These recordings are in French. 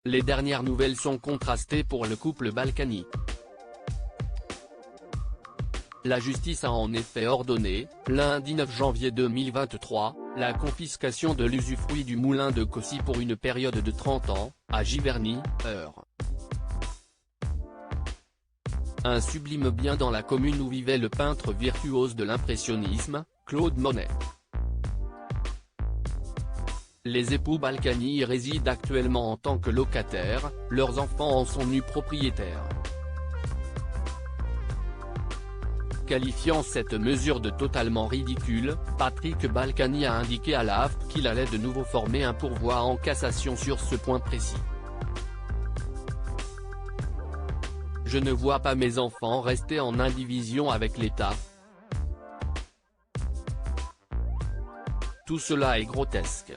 les dernières nouvelles sont contrastées pour le couple Balkany. La justice a en effet ordonné, lundi 9 janvier 2023, la confiscation de l'usufruit du moulin de Cossy pour une période de 30 ans, à Giverny, Eure. Un sublime bien dans la commune où vivait le peintre virtuose de l'impressionnisme, Claude Monet. Les époux Balkany y résident actuellement en tant que locataires, leurs enfants en sont nus propriétaires. Qualifiant cette mesure de totalement ridicule, Patrick Balkany a indiqué à la AFP qu'il allait de nouveau former un pourvoi en cassation sur ce point précis. Je ne vois pas mes enfants rester en indivision avec l'État. Tout cela est grotesque.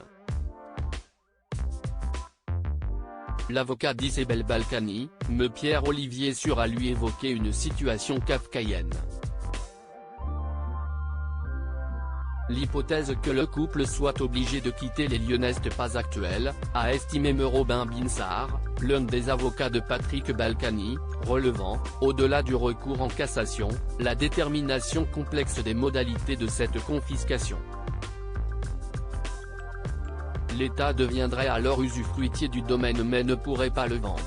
L'avocat d'Isabelle Balkany, me Pierre-Olivier Sur a lui évoqué une situation kafkaïenne. L'hypothèse que le couple soit obligé de quitter les lieux n'est pas actuelle, a estimé Robin Binsart, l'un des avocats de Patrick Balkany, relevant, au-delà du recours en cassation, la détermination complexe des modalités de cette confiscation. L'État deviendrait alors usufruitier du domaine mais ne pourrait pas le vendre.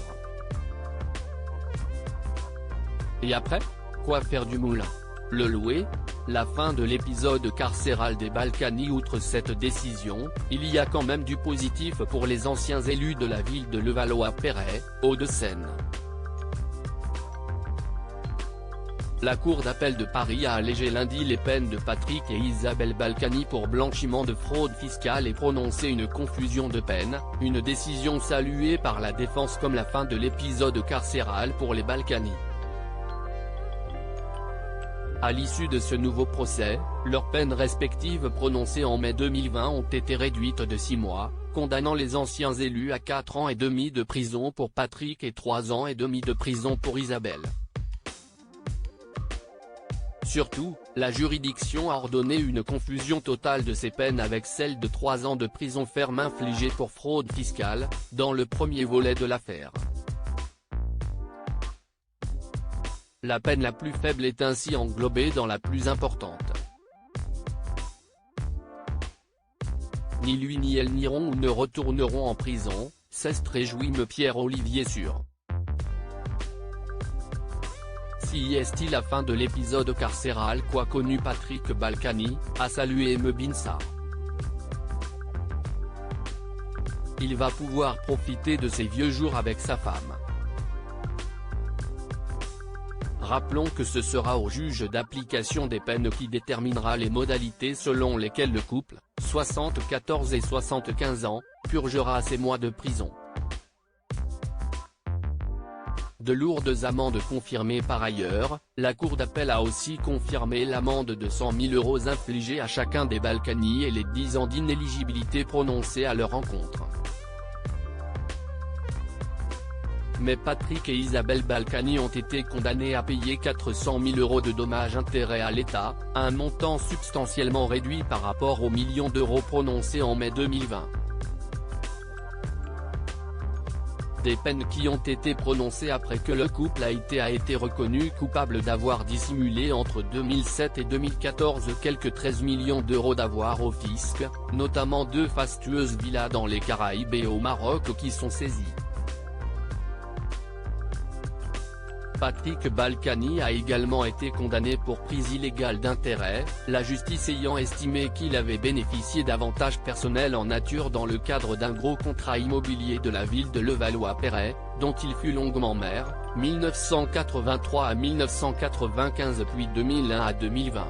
Et après, quoi faire du moulin? Le louer? La fin de l'épisode carcéral des Balkany. Outre cette décision, il y a quand même du positif pour les anciens élus de la ville de Levallois-Perret, Hauts-de-Seine. La Cour d'appel de Paris a allégé lundi les peines de Patrick et Isabelle Balkany pour blanchiment de fraude fiscale et prononcé une confusion de peine, une décision saluée par la défense comme la fin de l'épisode carcéral pour les Balkany. À l'issue de ce nouveau procès, leurs peines respectives prononcées en mai 2020 ont été réduites de 6 mois, condamnant les anciens élus à 4 ans et demi de prison pour Patrick et 3 ans et demi de prison pour Isabelle. Surtout, la juridiction a ordonné une confusion totale de ces peines avec celle de 3 ans de prison ferme infligée pour fraude fiscale, dans le premier volet de l'affaire. La peine la plus faible est ainsi englobée dans la plus importante. Ni lui ni elle n'iront ou ne retourneront en prison, s'est réjoui me Pierre-Olivier Sur. Si est-il la fin de l'épisode carcéral qu'a connu Patrick Balkany, a salué me Binsart. Il va pouvoir profiter de ses vieux jours avec sa femme. Rappelons que ce sera au juge d'application des peines qui déterminera les modalités selon lesquelles le couple, 74 et 75 ans, purgera ses mois de prison. De lourdes amendes confirmées par ailleurs, la Cour d'appel a aussi confirmé l'amende de 100 000 € infligée à chacun des Balkany et les 10 ans d'inéligibilité prononcés à leur encontre. Mais Patrick et Isabelle Balkany ont été condamnés à payer 400 000 € de dommages-intérêts à l'État, un montant substantiellement réduit par rapport aux millions d'euros prononcés en mai 2020. Des peines qui ont été prononcées après que le couple a été reconnu coupable d'avoir dissimulé entre 2007 et 2014 quelques 13 millions d'euros d'avoirs au fisc, notamment 2 fastueuses villas dans les Caraïbes et au Maroc qui sont saisies. Patrick Balkany a également été condamné pour prise illégale d'intérêt, la justice ayant estimé qu'il avait bénéficié d'avantages personnels en nature dans le cadre d'un gros contrat immobilier de la ville de Levallois-Perret, dont il fut longuement maire, 1983 à 1995 puis 2001 à 2020.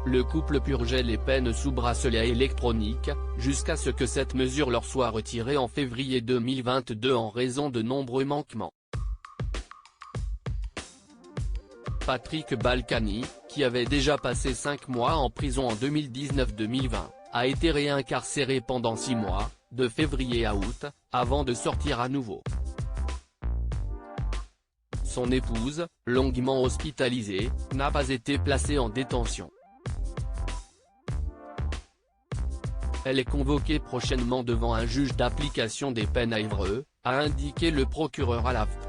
Le couple purgeait les peines sous bracelet électronique, jusqu'à ce que cette mesure leur soit retirée en février 2022 en raison de nombreux manquements. Patrick Balkany, qui avait déjà passé 5 mois en prison en 2019-2020, a été réincarcéré pendant 6 mois, de février à août, avant de sortir à nouveau. Son épouse, longuement hospitalisée, n'a pas été placée en détention. Elle est convoquée prochainement devant un juge d'application des peines à Évreux, a indiqué le procureur à l'AFP.